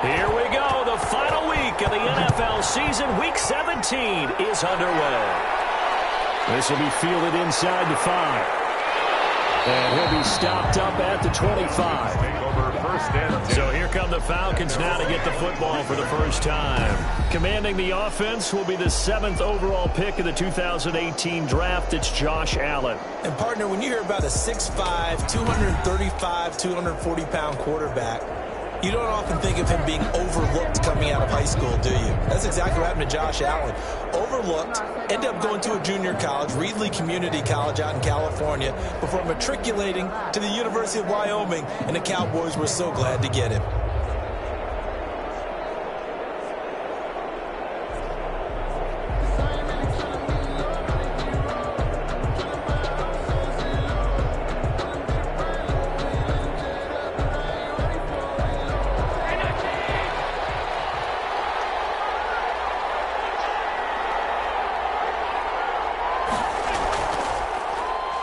Here we go. The final week of the NFL season. Week 17 is underway. This will be fielded inside the 5. And he'll be stopped up at the 25. So here come the Falcons now to get the football for the first time. Commanding the offense will be the 7th overall pick of the 2018 draft. It's Josh Allen. And, partner, when you hear about a 6'5", 235, 240-pound quarterback, you don't often think of him being overlooked coming out of high school, do you? That's exactly what happened to Josh Allen. Overlooked, ended up going to a junior college, Reedley Community College out in California, before matriculating to the University of Wyoming, and the Cowboys were so glad to get him.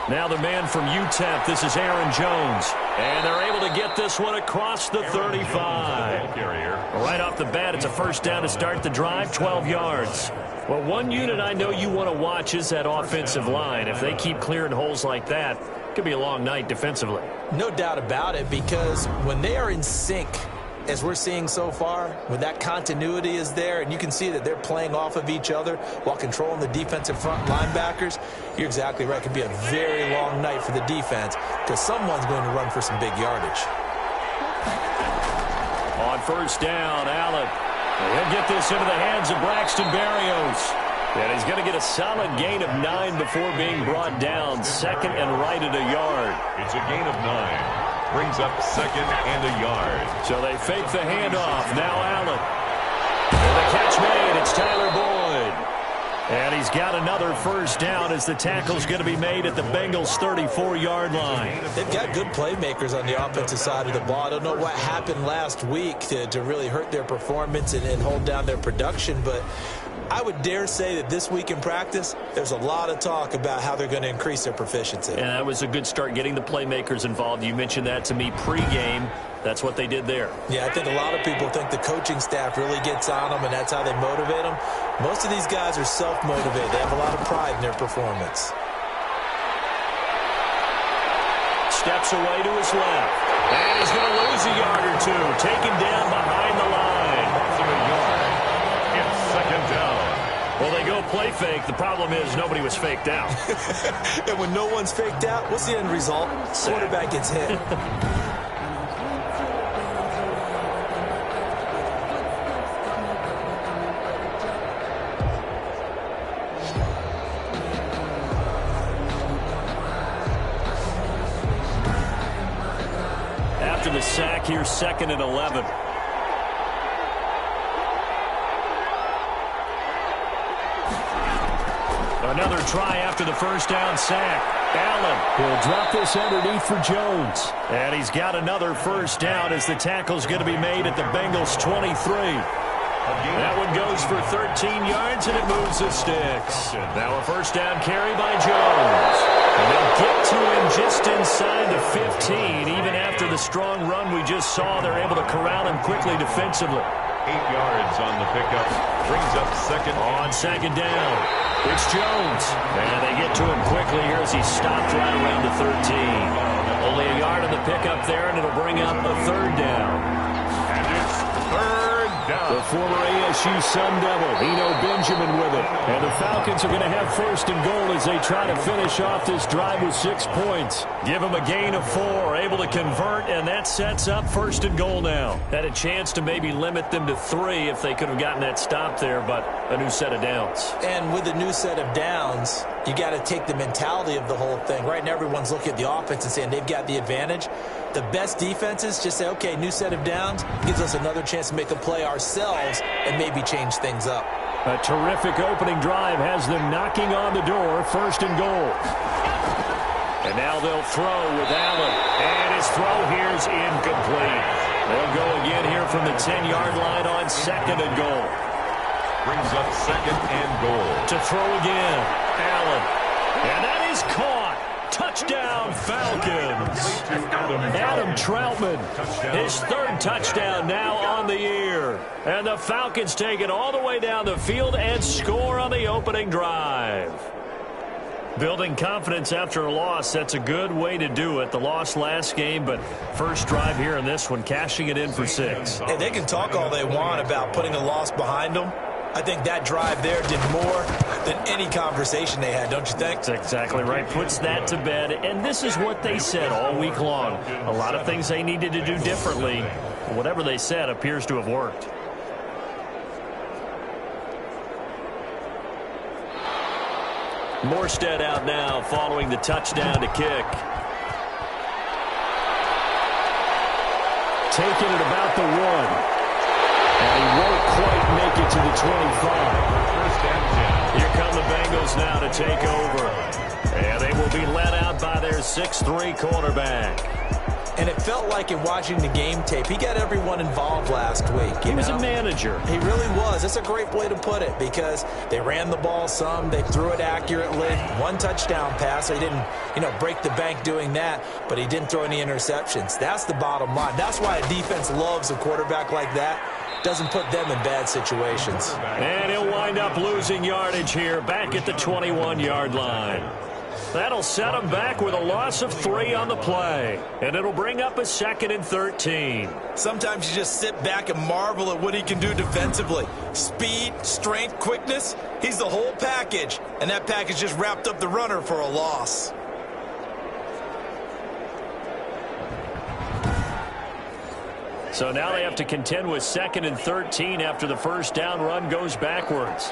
Now the man from UTEP, this is Aaron Jones. And they're able to get this one across the 35. Right off the bat, it's a first down to start the drive, 12 yards. Well, one unit I know you want to watch is that offensive line. If they keep clearing holes like that, it could be a long night defensively. No doubt about it, because when they are in sync, as we're seeing so far, when that continuity is there, and you can see that they're playing off of each other while controlling the defensive front linebackers, you're exactly right. It could be a very long night for the defense because someone's going to run for some big yardage. On first down, Allen. He'll get this into the hands of Braxton Berrios. And he's going to get a solid gain of 9 before being brought down. Second and right at a yard. It's a gain of 9. Brings up second and a yard. So they fake the handoff. Now Allen. And the catch made. It's Tyler Boyd. And he's got another first down as the tackle's going to be made at the Bengals' 34-yard line. They've got good playmakers on the offensive side of the ball. I don't know what happened last week to really hurt their performance and hold down their production, but I would dare say that this week in practice, there's a lot of talk about how they're going to increase their proficiency. And that was a good start getting the playmakers involved. You mentioned that to me pregame. That's what they did there. Yeah, I think a lot of people think the coaching staff really gets on them, and that's how they motivate them. Most of these guys are self-motivated. They have a lot of pride in their performance. Steps away to his left. And he's going to lose a yard or two. Taken down behind the line. It's second down. Well, they go play fake. The problem is nobody was faked out. And when no one's faked out, what's the end result? Quarterback gets hit. After the sack, here's second and 11. Another try after the first down sack. Allen will drop this underneath for Jones. And he's got another first down as the tackle's going to be made at the Bengals' 23. That one goes for 13 yards, and it moves the sticks. Now a first down carry by Jones. And they'll get to him just inside the 15. Even after the strong run we just saw, they're able to corral him quickly defensively. 8 yards on the pickup. Brings up second. On second down, it's Jones. And they get to him quickly here as he stopped right around the 13. Only a yard on the pickup there, and it'll bring up a third down. And it's third down. The former ASU Sun Devil, Eno Benjamin with it. And the Falcons are going to have first and goal as they try to finish off this drive with 6 points. Give them a gain of 4, able to convert, and that sets up first and goal now. Had a chance to maybe limit them to 3 if they could have gotten that stop there, but a new set of downs. And with a new set of downs, you got to take the mentality of the whole thing. Right now, everyone's looking at the offense and saying they've got the advantage. The best defenses just say, okay, new set of downs, gives us another chance to make a play ourselves and maybe change things up. A terrific opening drive has them knocking on the door, first and goal. And now they'll throw with Allen. And his throw here's incomplete. They'll go again here from the 10-yard line on second and goal. Brings up second and goal. To throw again, Allen. And that is caught. Touchdown, Falcons. Adam Troutman, his third touchdown now on the year. And the Falcons take it all the way down the field and score on the opening drive. Building confidence after a loss, that's a good way to do it. The loss last game, but first drive here in this one, cashing it in for 6. Hey, they can talk all they want about putting a loss behind them. I think that drive there did more than any conversation they had, don't you think? That's exactly right. Puts that to bed. And this is what they said all week long. A lot of things they needed to do differently. Whatever they said appears to have worked. Morstead out now following the touchdown to kick. Taking it about the 1. And he won't quite make it to the 25. Here come the Bengals now to take over. And they will be led out by their 6'3" quarterback. And it felt like in watching the game tape, he got everyone involved last week. He was a manager. He really was. That's a great way to put it because they ran the ball some. They threw it accurately. 1 touchdown pass. They didn't, break the bank doing that, but he didn't throw any interceptions. That's the bottom line. That's why a defense loves a quarterback like that. Doesn't put them in bad situations. And he'll wind up losing yardage here back at the 21-yard line. That'll set him back with a loss of 3 on the play. And it'll bring up a 2nd and 13. Sometimes you just sit back and marvel at what he can do defensively. Speed, strength, quickness. He's the whole package. And that package just wrapped up the runner for a loss. So now they have to contend with 2nd and 13 after the first down run goes backwards.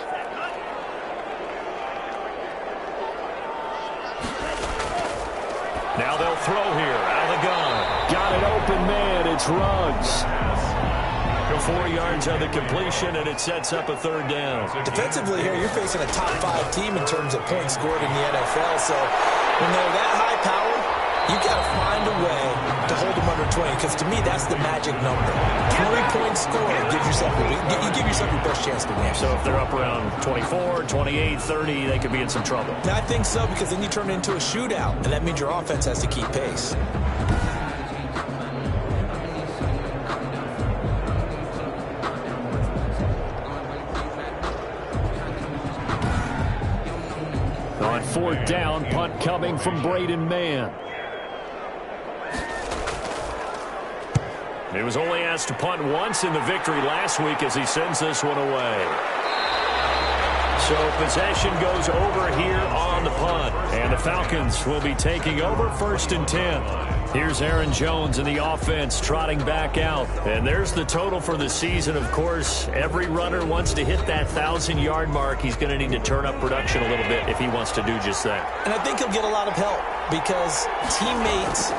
Now they'll throw here out of the gun. Got an open man. It's Ruggs. 4 yards on the completion, and it sets up a 3rd down. Defensively here, you're facing a top 5 team in terms of points scored in the NFL. So when they're that high power, you got to find a way to hold them under 20, because to me, that's the magic number. 20 points scored gives yourself you give yourself your best chance to win. So if they're up around 24, 28, 30, they could be in some trouble. I think so, because then you turn it into a shootout, and that means your offense has to keep pace. On 4th down, punt coming from Braden Mann. He was only asked to punt once in the victory last week as he sends this one away. So possession goes over here on the punt. And the Falcons will be taking over 1st and 10. Here's Aaron Jones in the offense trotting back out. And there's the total for the season. Of course, every runner wants to hit that 1,000-yard mark. He's going to need to turn up production a little bit if he wants to do just that. And I think he'll get a lot of help because teammates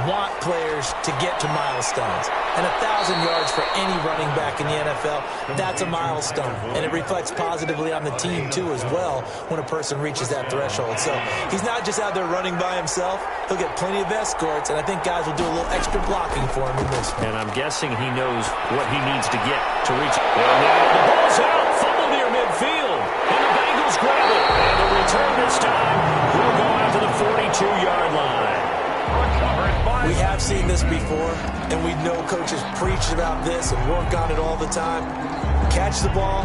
want players to get to milestones. And 1,000 yards for any running back in the NFL, that's a milestone. And it reflects positively on the team, too, as well, when a person reaches that threshold. So he's not just out there running by himself. He'll get plenty of escorts, and I think guys will do a little extra blocking for him in this one. And I'm guessing he knows what he needs to get to reach. And now the ball's out, fumble near midfield. And the Bengals grab it. And the return this time will go out to the 42-yard line. We have seen this before, and we know coaches preach about this and work on it all the time. Catch the ball.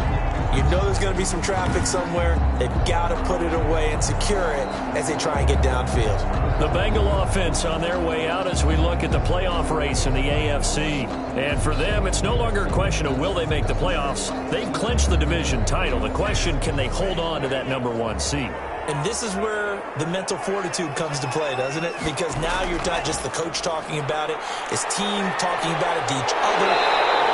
You know there's going to be some traffic somewhere. They've got to put it away and secure it as they try and get downfield. The Bengal offense on their way out as we look at the playoff race in the AFC. And for them, it's no longer a question of will they make the playoffs. They've clinched the division title. The question, can they hold on to that #1 seed? And this is where the mental fortitude comes to play, doesn't it? Because now you're not just the coach talking about it. It's team talking about it to each other,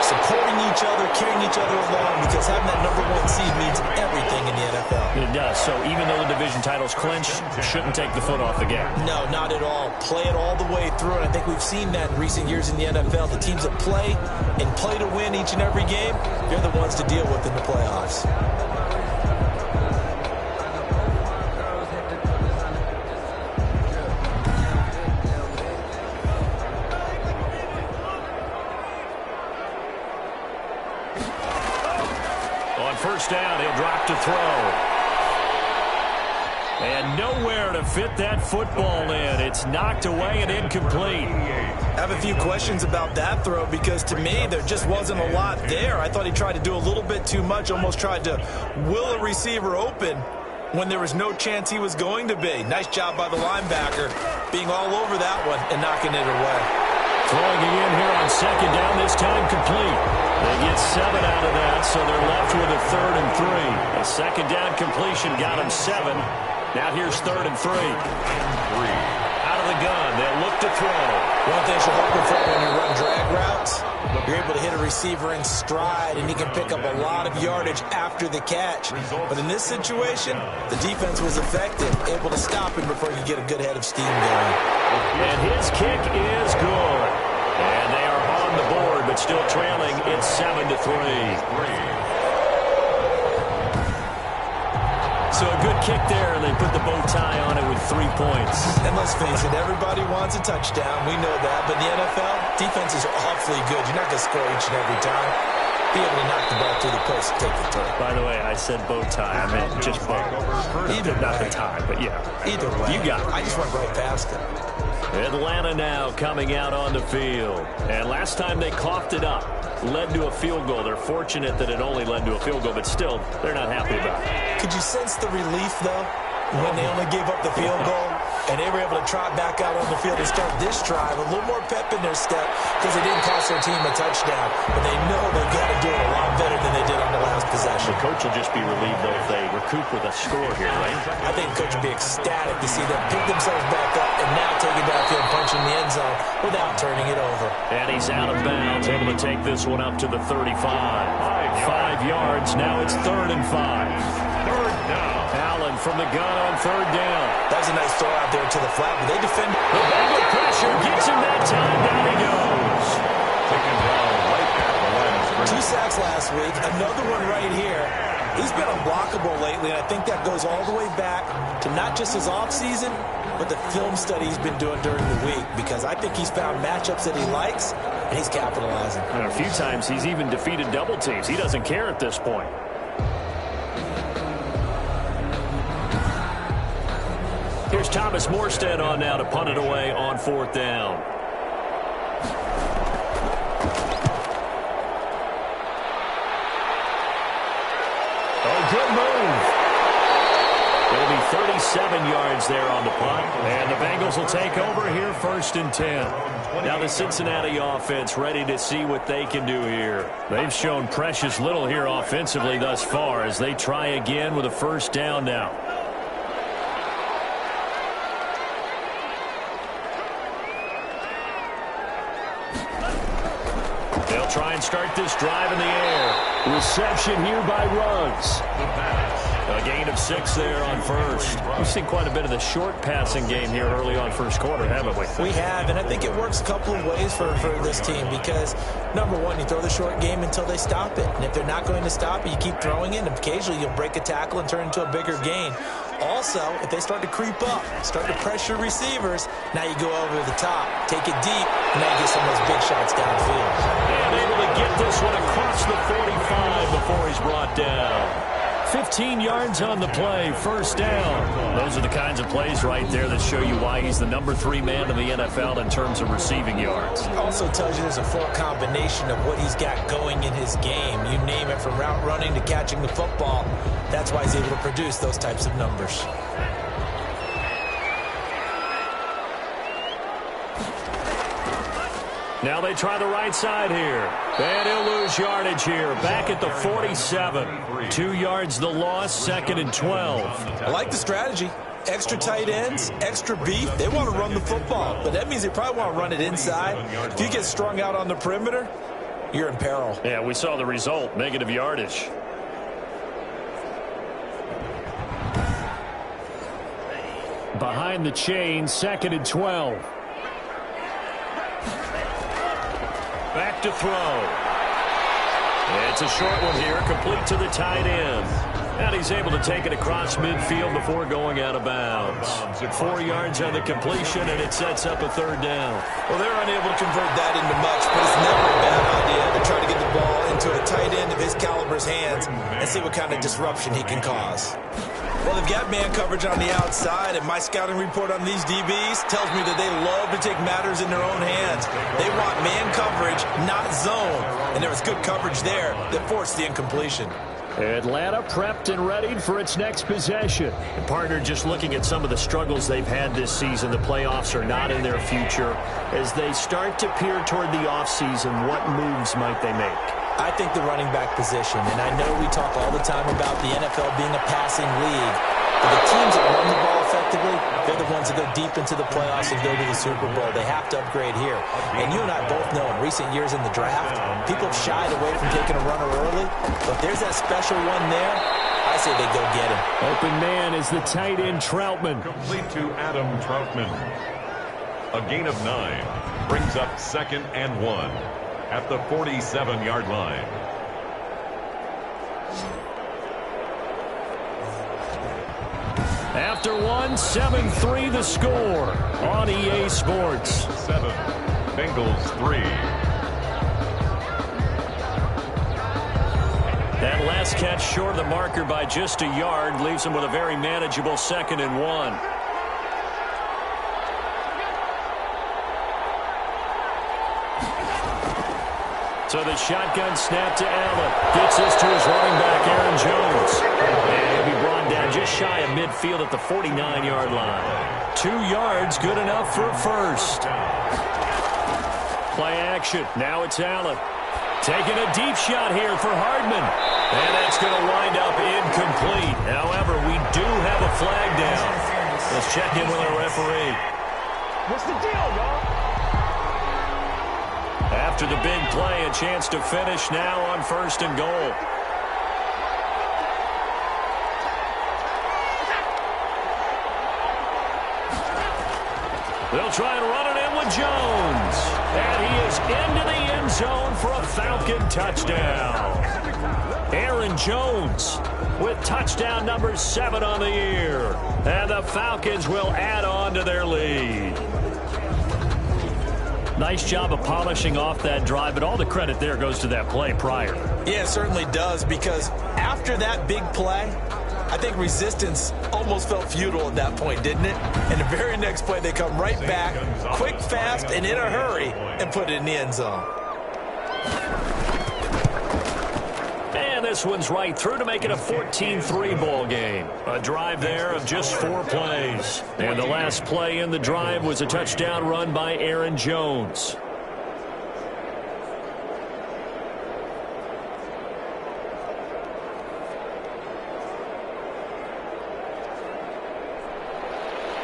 supporting each other, carrying each other along, because having that #1 seed means everything in the NFL. It does. So even though the division title's clinched, shouldn't take the foot off the gas. No, not at all. Play it all the way through. And I think we've seen that in recent years in the NFL. The teams that play and play to win each and every game, they're the ones to deal with in the playoffs. First down, he'll drop to throw. And nowhere to fit that football in. It's knocked away and incomplete. I have a few questions about that throw because to me there just wasn't a lot there. I thought he tried to do a little bit too much, almost tried to will a receiver open when there was no chance he was going to be. Nice job by the linebacker being all over that one and knocking it away. Throwing again here on second down, this time complete. They get 7 out of that, so they're left with a 3rd and 3. A second down completion got them 7. Now here's 3rd and 3. Out of the gun, they'll look to throw. One thing you're hoping for when you run drag routes, you're able to hit a receiver in stride, and he can pick up a lot of yardage after the catch. But in this situation, the defense was effective, able to stop him before you get a good head of steam going. And his kick is good. And they are on the board, but still trailing. It's 7-3. So a good kick there, and they put the bow tie on it with 3 points. And let's face it, everybody wants a touchdown. We know that. But in the NFL, defense is awfully good. You're not going to score each and every time. Be able to knock the ball through the post and take the throw. By the way, I said bow tie. I meant just bow. Either not way. the tie, but yeah. Either way. You got it. I just went right past it. Atlanta now coming out on the field. And last time they coughed it up, led to a field goal. They're fortunate that it only led to a field goal, but still, they're not happy about it. Could you sense the relief, though, when they only gave up the field goal and they were able to trot back out on the field and start this drive? A little more pep in their step because they didn't cost their team a touchdown, but they know they've got to do it a lot better than they did on the last possession. The coach will just be relieved, though, if they recoup with a score here, right? I think the coach will be ecstatic to see them pick themselves back up and now take it downfield, punching the end zone without turning it over. And he's out of bounds, able to take this one up to the 35. 5 yards, now it's 3rd and 5. 3rd down. Allen from the gun on 3rd down. That was a nice throw out there to the flat, but they defended. The Bengal pressure gets him that time. Down he goes. Taken down right at the line of scrimmage. 2 sacks last week, another one right here. He's been unblockable lately, and I think that goes all the way back to not just his offseason, but the film study he's been doing during the week, because I think he's found matchups that he likes, and he's capitalizing. And a few times he's even defeated double teams. He doesn't care at this point. Here's Thomas Morstead on now to punt it away on 4th down. Oh, good move. It'll be 37 yards there on the punt. And the Bengals will take over here 1st and 10. Now the Cincinnati offense ready to see what they can do here. They've shown precious little here offensively thus far as they try again with a 1st down now. They'll try and start this drive in the air. Reception here by Ruggs. A gain of 6 there on 1st. We've seen quite a bit of the short passing game here early on 1st quarter, haven't we? We have, and I think it works a couple of ways for this team because, number one, you throw the short game until they stop it. And if they're not going to stop it, you keep throwing it, and occasionally you'll break a tackle and turn it into a bigger gain. Also, if they start to creep up, start to pressure receivers, now you go over the top, take it deep, and now you get some of those big shots downfield. And able to get this one across the 45 before he's brought down. 15 yards on the play, 1st down. Those are the kinds of plays right there that show you why he's the number 3 man in the NFL in terms of receiving yards. Also tells you there's a full combination of what he's got going in his game. You name it, from route running to catching the football. That's why he's able to produce those types of numbers. Now they try the right side here. And he'll lose yardage here. Back at the 47. 2 yards the loss, 2nd and 12. I like the strategy. Extra tight ends, extra beef. They want to run the football, but that means they probably want to run it inside. If you get strung out on the perimeter, you're in peril. Yeah, we saw the result, negative yardage. Behind the chain, 2nd and 12. Back to throw. It's a short one here, complete to the tight end. And he's able to take it across midfield before going out of bounds. 4 yards on the completion, and it sets up a 3rd down. Well, they're unable to convert that into much, but it's never a bad idea to try to get the ball into a tight end of his caliber's hands and see what kind of disruption he can cause. Well, they've got man coverage on the outside, and my scouting report on these DBs tells me that they love to take matters in their own hands. They want man coverage, not zone. And there was good coverage there that forced the incompletion. Atlanta prepped and readied for its next possession. And partner, just looking at some of the struggles they've had this season, the playoffs are not in their future. As they start to peer toward the offseason, what moves might they make? I think the running back position, and I know we talk all the time about the NFL being a passing league, but the teams that run the ball effectively, they're the ones that go deep into the playoffs and go to the Super Bowl. They have to upgrade here. And you and I both know in recent years in the draft, people have shied away from taking a runner early, but there's that special one there. I say they go get him. Open man is the tight end Troutman. Complete to Adam Troutman. A gain of 9 brings up 2nd and 1 at the 47-yard line. After one, 7-3 the score on EA Sports. 7, Bengals 3. That last catch short of the marker by just a yard leaves them with a very manageable 2nd and 1. So the shotgun snap to Allen. Gets this to his running back, Aaron Jones. And he'll be brought down just shy of midfield at the 49-yard line. 2 yards, good enough for a first. Play action. Now it's Allen. Taking a deep shot here for Hardman. And that's going to wind up incomplete. However, we do have a flag down. Let's check in with our referee. What's the deal, y'all? After the big play, a chance to finish now on 1st and goal. They'll try and run it in with Jones. And he is into the end zone for a Falcon touchdown. Aaron Jones with touchdown number 7 on the year. And the Falcons will add on to their lead. Nice job of polishing off that drive, but all the credit there goes to that play prior. Yeah, it certainly does, because after that big play, I think resistance almost felt futile at that point, didn't it? And the very next play, they come right back, quick, fast, and in a hurry, and put it in the end zone. And this one's right through to make it a 14-3 ball game. A drive there of just 4 plays. And the last play in the drive was a touchdown run by Aaron Jones.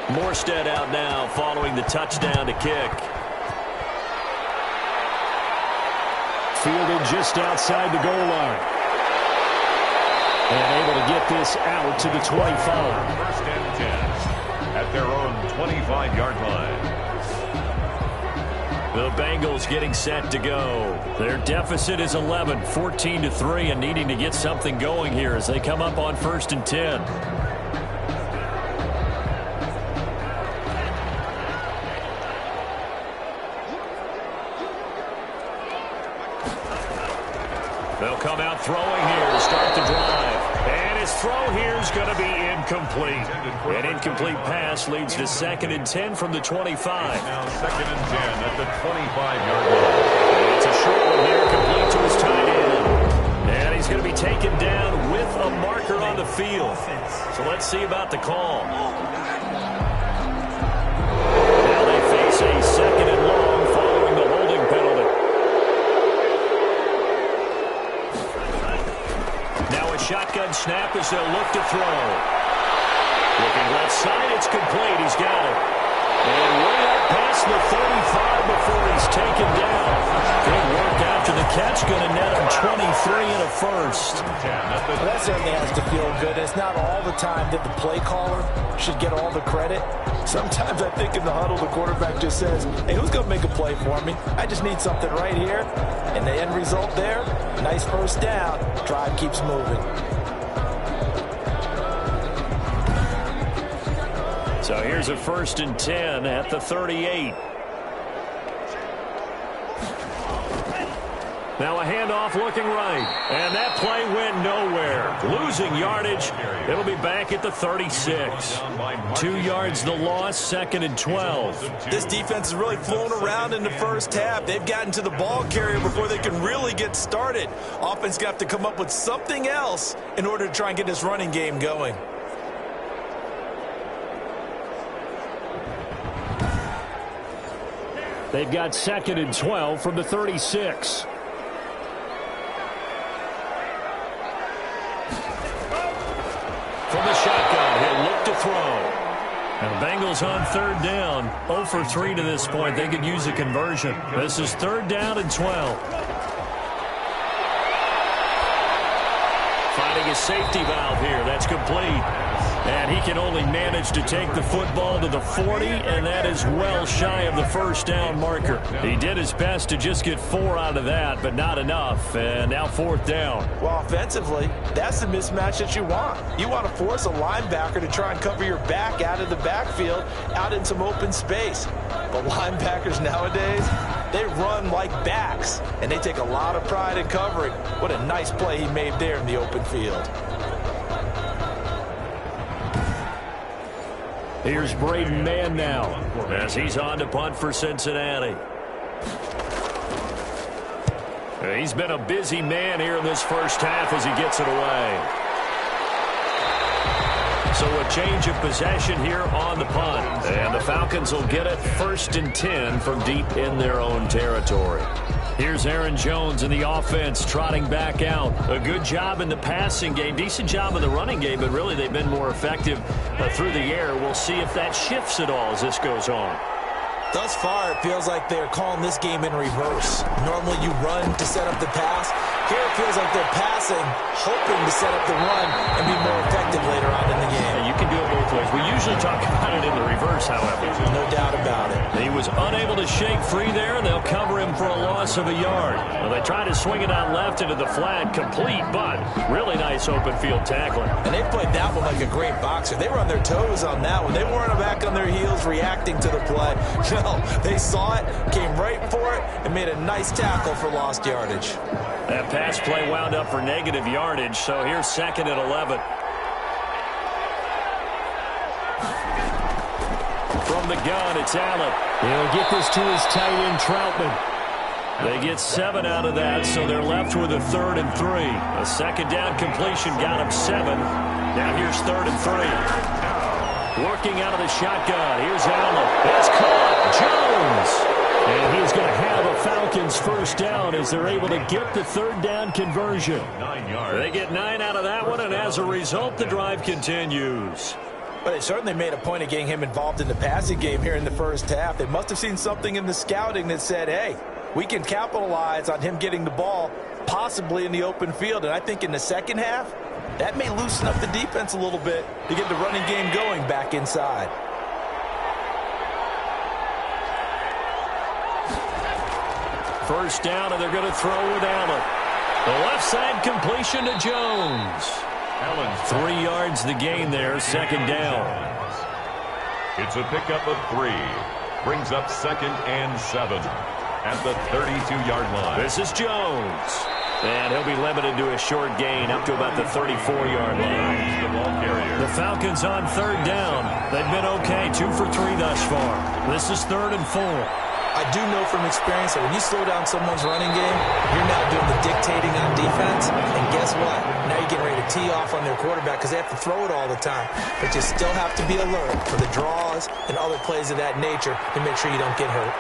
Morstead out now following the touchdown to kick. Fielded just outside the goal line. And able to get this out to the 25. 1st and 10 at their own 25-yard line. The Bengals getting set to go. Their deficit is 11, 14-3, and needing to get something going here as they come up on 1st and 10. They'll come out throwing here to start the drive. And his throw here is going to be incomplete. An incomplete pass leads to 2nd and 10 from the 25. Now 2nd and 10 at the 25-yard line. And it's a short one here, complete to his tight end. And he's going to be taken down with a marker on the field. So let's see about the call. Now they face a 2nd and long following the holding penalty. Now a shotgun snap as they'll look to throw. Looking left side, it's complete. He's got it. And way up past the 35 before he's taken down. Good work after the catch. Going to net him 23 and a first. Well, that certainly has to feel good. It's not all the time that the play caller should get all the credit. Sometimes I think in the huddle, the quarterback just says, hey, who's going to make a play for me? I just need something right here. And the end result there, nice first down. Drive keeps moving. So here's a 1st and 10 at the 38. Now a handoff looking right. And that play went nowhere. Losing yardage. It'll be back at the 36. 2 yards the loss, 2nd and 12. This defense is really flown around in the first half. They've gotten to the ball carrier before they can really get started. Offense got to come up with something else in order to try and get this running game going. They've got 2nd and 12 from the 36. From the shotgun, he'll look to throw. And the Bengals on 3rd down. 0 for 3 to this point. They could use a conversion. This is 3rd down and 12. Finding a safety valve here. That's complete. And he can only manage to take the football to the 40, and that is well shy of the 1st down marker. He did his best to just get 4 out of that, but not enough. And now 4th down. Well, offensively, that's the mismatch that you want. You want to force a linebacker to try and cover your back out of the backfield, out in some open space. But linebackers nowadays, they run like backs, and they take a lot of pride in covering. What a nice play he made there in the open field. Here's Braden Mann now as he's on to punt for Cincinnati. He's been a busy man here in this first half as he gets it away. So a change of possession here on the punt. And the Falcons will get it 1st and 10 from deep in their own territory. Here's Aaron Jones in the offense trotting back out. A good job in the passing game. Decent job in the running game, but really they've been more effective through the air. We'll see if that shifts at all as this goes on. Thus far, it feels like they're calling this game in reverse. Normally you run to set up the pass. Here it feels like they're passing, hoping to set up the run and be more effective later on in the game. Yeah, you can do it both ways. We usually talk about it in the reverse, however. No doubt about it. He was unable to shake free there, and they'll cover him for a loss of a yard. Well, they try to swing it out left into the flat, complete, but really nice open field tackling. And they played that one like a great boxer. They were on their toes on that one. They weren't back on their heels reacting to the play. No, they saw it, came right for it, and made a nice tackle for lost yardage. That pass play wound up for negative yardage, so here's 2nd and 11. From the gun, it's Allen. He'll get this to his tight end, Troutman. They get 7 out of that, so they're left with a 3rd and 3. A 2nd down completion got him 7. Now here's 3rd and 3. Working out of the shotgun. Here's Allen. It's caught. Jones. And he's going to have a Falcons 1st down as they're able to get the 3rd down conversion. 9 yards. They get 9 out of that one, and as a result, the drive continues. But they certainly made a point of getting him involved in the passing game here in the first half. They must have seen something in the scouting that said, hey, we can capitalize on him getting the ball possibly in the open field. And I think in the second half, that may loosen up the defense a little bit to get the running game going back inside. First down, and they're going to throw with Allen. The left side completion to Jones. Allen, 3 yards the gain there, 2nd down. It's a pickup of 3. Brings up 2nd and 7 at the 32-yard line. This is Jones. And he'll be limited to a short gain up to about the 34-yard line. The ball carrier. The Falcons on 3rd down. They've been okay, 2 for 3 thus far. This is 3rd and 4. I do know from experience that when you slow down someone's running game, you're now doing the dictating on defense. And guess what? Now you're getting ready to tee off on their quarterback because they have to throw it all the time. But you still have to be alert for the draws and other plays of that nature to make sure you don't get hurt.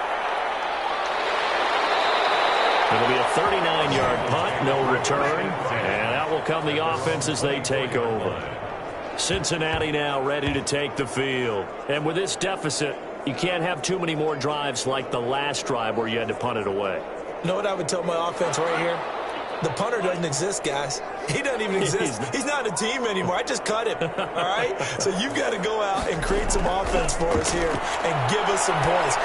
It'll be a 39-yard punt, no return. And out will come the offense as they take over. Cincinnati now ready to take the field. And with this deficit, you can't have too many more drives like the last drive where you had to punt it away. You know what I would tell my offense right here? The punter doesn't exist, guys. He doesn't even exist. He's not a team anymore. I just cut him, all right? So you've got to go out and create some offense for us here and give us some points.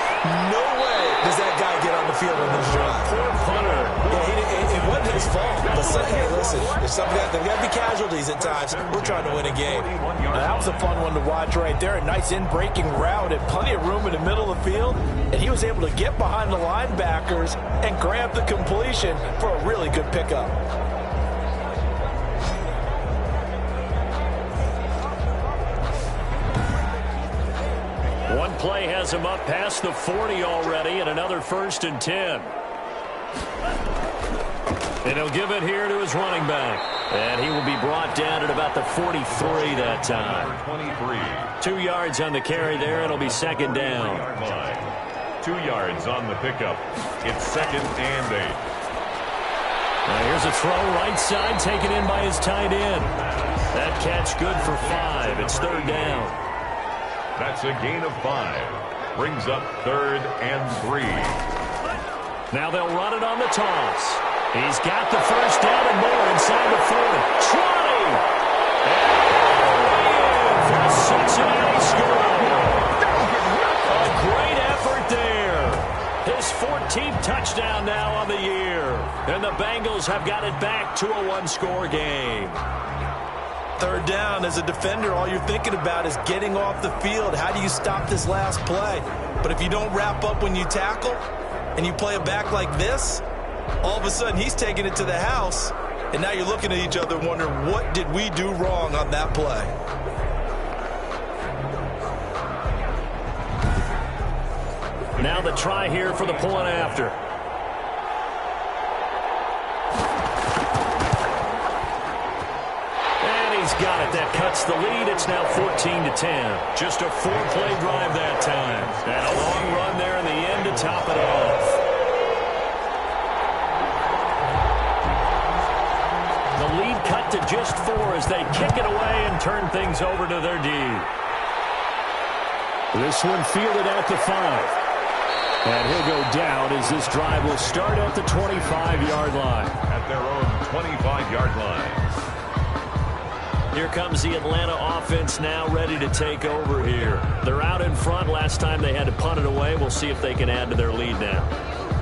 No way does that guy get on the field on this drive. Poor punter. Yeah, it wasn't his fault. But hey, listen, There's something that there's got to be casualties at times. We're trying to win a game. Now, that was a fun one to watch right there. A nice in-breaking route and plenty of room in the middle of the field. And he was able to get behind the linebackers and grab the completion for a really good pickup. One play has him up past the 40 already, and another 1st and 10. And he'll give it here to his running back. And he will be brought down at about the 43 that time. 2 yards on the carry there, and it'll be 2nd down. 2 yards on the pickup. It's 2nd and 8. Now here's a throw right side taken in by his tight end. That catch good for 5. It's 3rd down. That's a gain of 5. Brings up 3rd and 3. Now they'll run it on the toss. He's got the 1st down and more inside the 40. 20! And for a Cincinnati score. A great effort there. His 14th touchdown now on the year. And the Bengals have got it back to a 1-score game. 3rd down, as a defender, all you're thinking about is getting off the field. How do you stop this last play? But if you don't wrap up when you tackle and you play it back like this, all of a sudden he's taking it to the house, and now you're looking at each other wondering, what did we do wrong on that play? Now the try here for the point after. He's got it. That cuts the lead. It's now 14-10. Just a 4-play drive that time. And a long run there in the end to top it off. The lead cut to just 4 as they kick it away and turn things over to their D. This one fielded at the 5. And he'll go down as this drive will start at the 25-yard line. At their own 25-yard line. Here comes the Atlanta offense now ready to take over here. They're out in front. Last time they had to punt it away. We'll see if they can add to their lead now.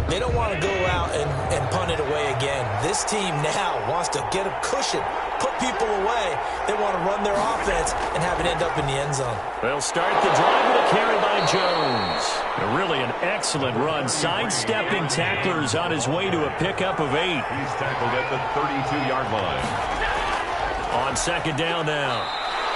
They don't want to go out and punt it away again. This team now wants to get a cushion, put people away. They want to run their offense and have it end up in the end zone. They'll start the drive with a carry by Jones. Really an excellent run. Sidestepping tacklers on his way to a pickup of 8. He's tackled at the 32-yard line. On 2nd down now,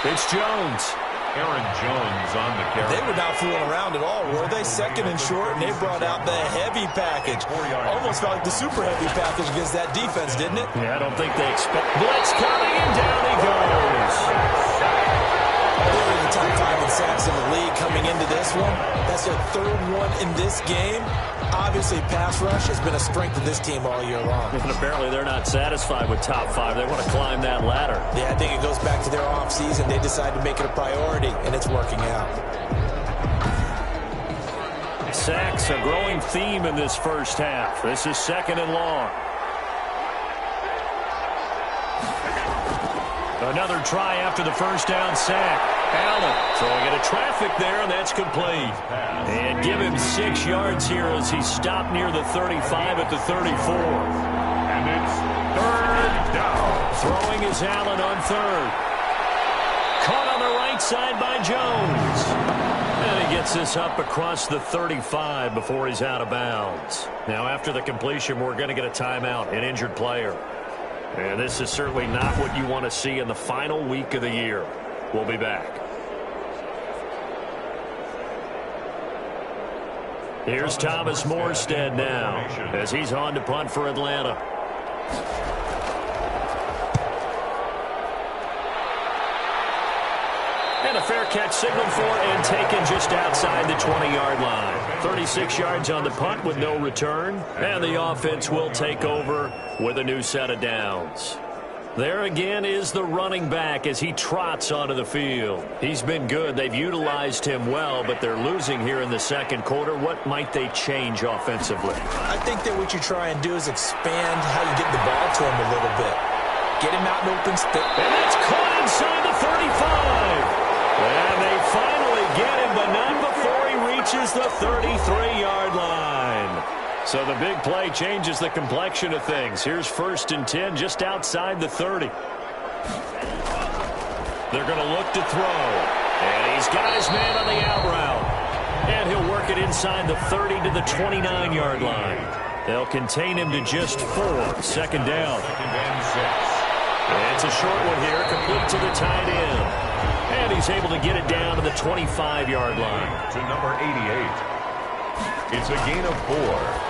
it's Jones. Aaron Jones on the carry. They were not fooling around at all, were they? 2nd and short, and they brought out the heavy package. Almost felt like the super heavy package against that defense, didn't it? Yeah, I don't think they expect blitz coming, and down he goes. They're in the top 5 in sacks in the league coming into this one. That's their 3rd one in this game. Obviously, pass rush has been a strength of this team all year long. And apparently they're not satisfied with top 5. They want to climb that ladder. Yeah, I think it goes back to their offseason. They decided to make it a priority, and it's working out. Sacks, a growing theme in this first half. This is 2nd and long. Another try after the 1st down sack. Allen throwing into traffic there, and that's complete. And give him 6 yards here as he stopped near the 35 at the 34. And it's 3rd down. Throwing is Allen on 3rd. Caught on the right side by Jones. And he gets this up across the 35 before he's out of bounds. Now after the completion, we're going to get a timeout, an injured player. And this is certainly not what you want to see in the final week of the year. We'll be back. Here's Thomas Morstead now as he's on to punt for Atlanta. And a fair catch signaled for and taken just outside the 20-yard line. 36 yards on the punt with no return. And the offense will take over with a new set of downs. There again is the running back as he trots onto the field. He's been good. They've utilized him well, but they're losing here in the 2nd quarter. What might they change offensively? I think that what you try and do is expand how you get the ball to him a little bit. Get him out in open space. And that's caught inside the 35. And they finally get him, but not before he reaches the 33-yard line. So the big play changes the complexion of things. Here's 1st and 10 just outside the 30. They're going to look to throw. And he's got his man on the out route. And he'll work it inside the 30 to the 29-yard line. They'll contain him to just 4. 2nd down. 2nd and 6. It's a short one here, complete to the tight end. And he's able to get it down to the 25-yard line. To number 88. It's a gain of 4.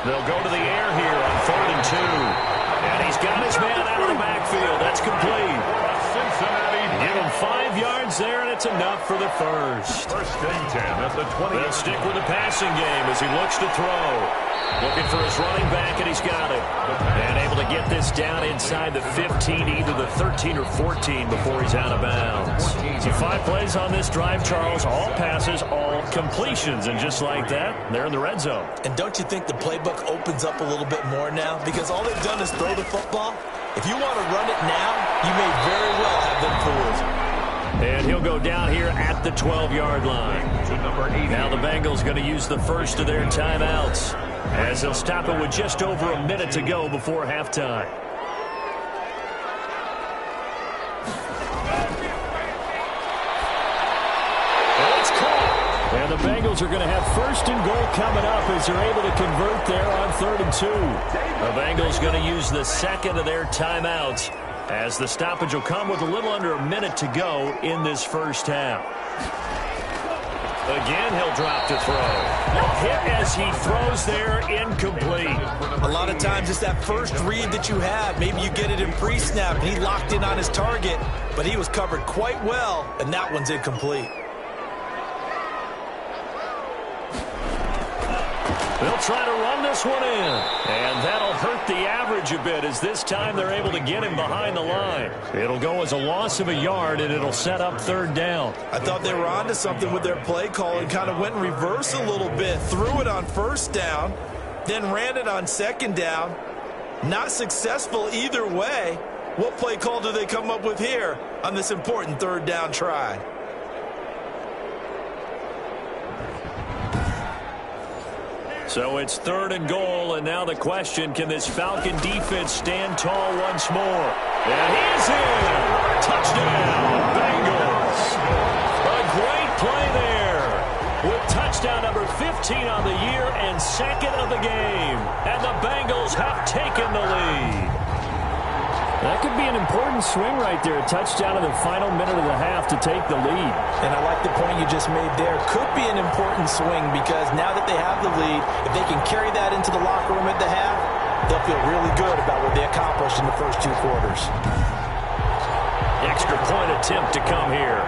They'll go to the air here on 3rd and 2. And he's got his man out of the backfield. That's complete. Cincinnati. Give him 5 yards there, and it's enough for the first. 1st and 10 at the 20. They'll stick with the passing game as he looks to throw. Looking for his running back, and he's got it. And able to get this down inside the 15, either the 13 or 14 before he's out of bounds. So 5 plays on this drive, Charles. All passes, all completions. And just like that, they're in the red zone. And don't you think the playbook opens up a little bit more now? Because all they've done is throw the football. If you want to run it now, you may very well have them fooled. And he'll go down here at the 12-yard line. To number 80. Now the Bengals going to use the first of their timeouts, as they'll stop it with just over a minute to go before halftime. And it's caught. And the Bengals are going to have 1st and goal coming up as they're able to convert there on 3rd and 2. The Bengals going to use the 2nd of their timeouts, as the stoppage will come with a little under a minute to go in this first half. Again, he'll drop to throw. Hit as he throws there, incomplete. A lot of times it's that first read that you have. Maybe you get it in pre-snap, and he locked in on his target, but he was covered quite well, and that one's incomplete. They'll try to run this one in, and that'll hurt the average a bit, as this time they're able to get him behind the line. It'll go as a loss of a yard, and it'll set up 3rd down. I thought they were onto something with their play call and kind of went in reverse a little bit, threw it on 1st down, then ran it on 2nd down. Not successful either way. What play call do they come up with here on this important 3rd down try? So it's 3rd and goal, and now the question, can this Falcon defense stand tall once more? And he's in! Touchdown, Bengals! A great play there, with touchdown number 15 on the year and 2nd of the game. And the Bengals have taken the lead. That could be an important swing right there, a touchdown in the final minute of the half to take the lead. And I like the point you just made there. Could be an important swing, because now that they have the lead, if they can carry that into the locker room at the half, they'll feel really good about what they accomplished in the first 2 quarters. Extra point attempt to come here.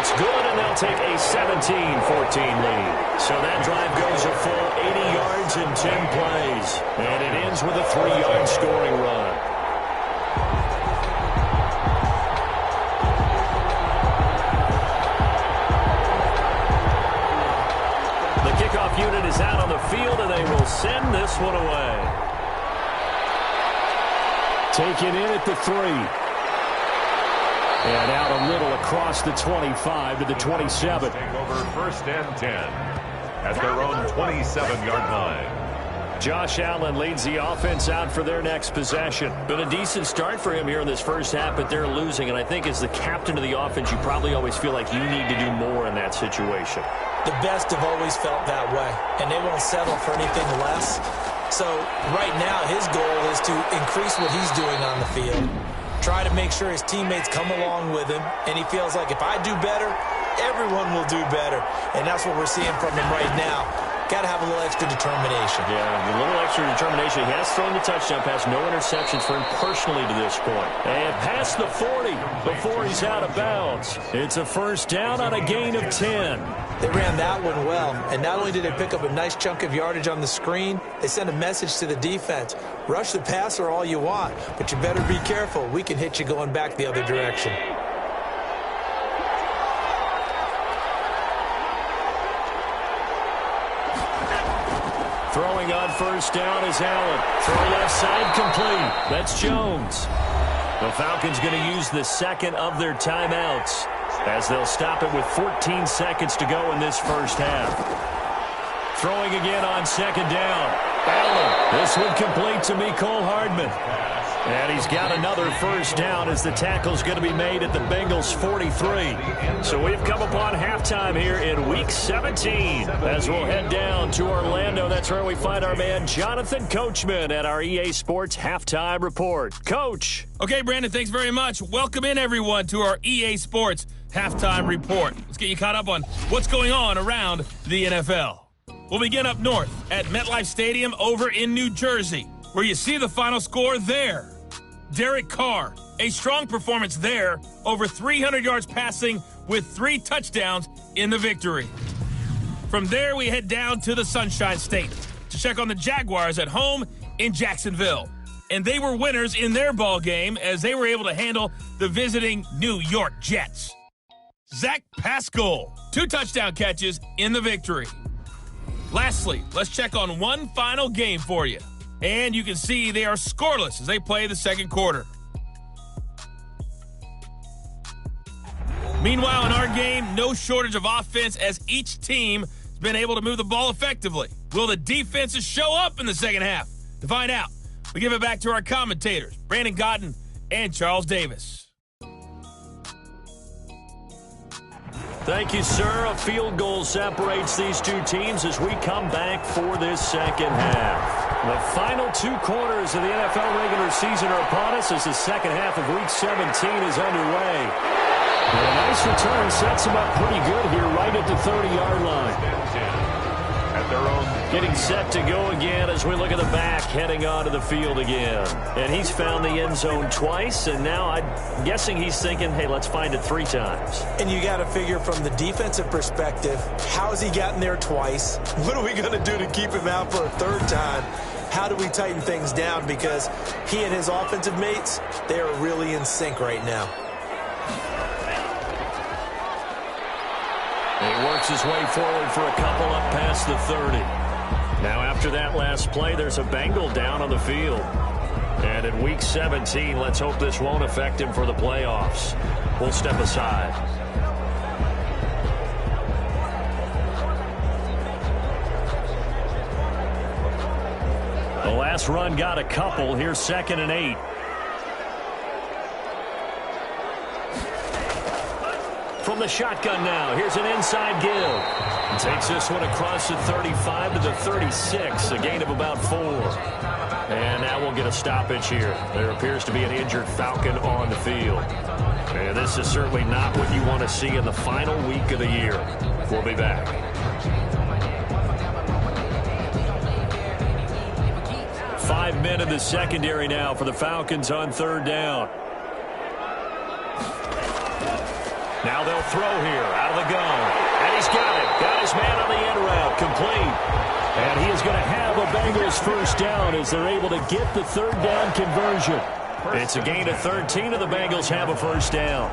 It's good, and they'll take a 17-14 lead. So that drive goes a full 80 yards in 10 plays. And it ends with a 3-yard scoring run. The kickoff unit is out on the field, and they will send this one away. Taken in at the 3. And out a little across the 25 to the 27. Take over 1st and 10 at their own 27-yard line. Josh Allen leads the offense out for their next possession. Been a decent start for him here in this first half, but they're losing. And I think as the captain of the offense, you probably always feel like you need to do more in that situation. The best have always felt that way, and they won't settle for anything less. So right now his goal is to increase what he's doing on the field. Try to make sure his teammates come along with him, and he feels like if I do better, everyone will do better. And that's what we're seeing from him right now. Got to have a little extra determination. Yeah, a little extra determination. He has thrown the touchdown pass, no interceptions for him personally to this point. And past the 40 before he's out of bounds. It's a 1st down on a gain of 10. They ran that one well, and not only did they pick up a nice chunk of yardage on the screen, they sent a message to the defense. Rush the passer all you want, but you better be careful. We can hit you going back the other direction. Throwing on 1st down is Allen. Throw left side complete. That's Jones. The Falcons going to use the 2nd of their timeouts as they'll stop it with 14 seconds to go in this first half. Throwing again on second down. Allen. This one complete to Mecole Hardman. And he's got another first down as the tackle's going to be made at the Bengals 43. So we've come upon halftime here in Week 17 as we'll head down to Orlando. That's where we find our man Jonathan Coachman at our EA Sports Halftime Report. Coach. Okay, Brandon, thanks very much. Welcome in, everyone, to our EA Sports Halftime Report. Let's get you caught up on what's going on around the NFL. We'll begin up north at MetLife Stadium over in New Jersey, where you see the final score there. Derek Carr, a strong performance there, over 300 yards passing with 3 touchdowns in the victory. From there, we head down to the Sunshine State to check on the Jaguars at home in Jacksonville. And they were winners in their ball game as they were able to handle the visiting New York Jets. Zach Pascal, 2 touchdown catches in the victory. Lastly, let's check on one final game for you. And you can see they are scoreless as they play the second quarter. Meanwhile, in our game, no shortage of offense as each team has been able to move the ball effectively. Will the defenses show up in the second half? To find out, we give it back to our commentators, Brandon Gaudin and Charles Davis. Thank you, sir. A field goal separates these two teams as we come back for this second half. The final 2 quarters of the NFL regular season are upon us as the second half of Week 17 is underway. And a nice return sets him up pretty good here right at the 30-yard line. At their own. Getting set to go again as we look at the back heading onto the field again. And he's found the end zone twice, and now I'm guessing he's thinking, hey, let's find it 3 times. And you got to figure from the defensive perspective, how has he gotten there twice? What are we going to do to keep him out for a 3rd time? How do we tighten things down? Because he and his offensive mates, they are really in sync right now. He works his way forward for a couple up past the 30. Now after that last play, there's a Bengal down on the field. And in Week 17, let's hope this won't affect him for the playoffs. We'll step aside. The last run got a couple. Here's 2nd and 8. From the shotgun now, here's an inside give. Takes this one across the 35 to the 36, a gain of about 4. And now we'll get a stoppage here. There appears to be an injured Falcon on the field. And this is certainly not what you want to see in the final week of the year. We'll be back. Five men in the secondary now for the Falcons on 3rd down. Now they'll throw here out of the gun. And he's got it. Got his man on the end route. Complete. And he is going to have a Bengals first down as they're able to get the 3rd down conversion. It's a gain of 13, and the Bengals have a first down.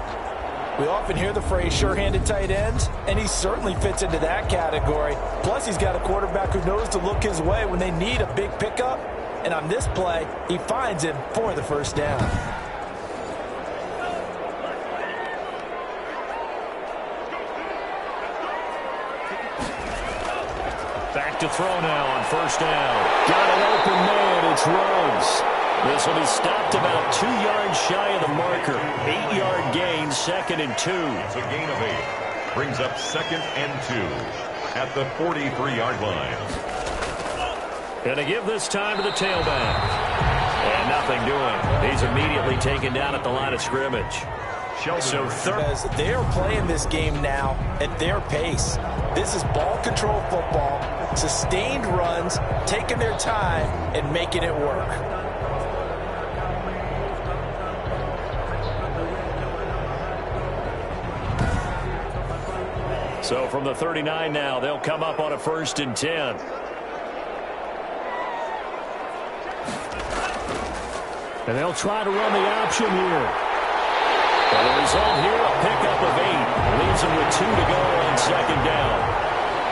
We often hear the phrase sure-handed tight ends, and he certainly fits into that category. Plus, he's got a quarterback who knows to look his way when they need a big pickup. And on this play, he finds him for the first down. Back to throw now on 1st down. Got an open man. It's Ruggs. This will be stopped about 2 yards shy of the marker. 8-yard gain, 2nd and 2. It's a gain of 8. Brings up 2nd and 2 at the 43-yard line. And to give this time to the tailback. And nothing doing. He's immediately taken down at the line of scrimmage. So as they are playing this game now at their pace. This is ball control football, sustained runs, taking their time and making it work. So from the 39 now, they'll come up on a 1st and 10. And they'll try to run the option here. And the result here, a pickup of 8. Leaves him with 2 to go on 2nd down.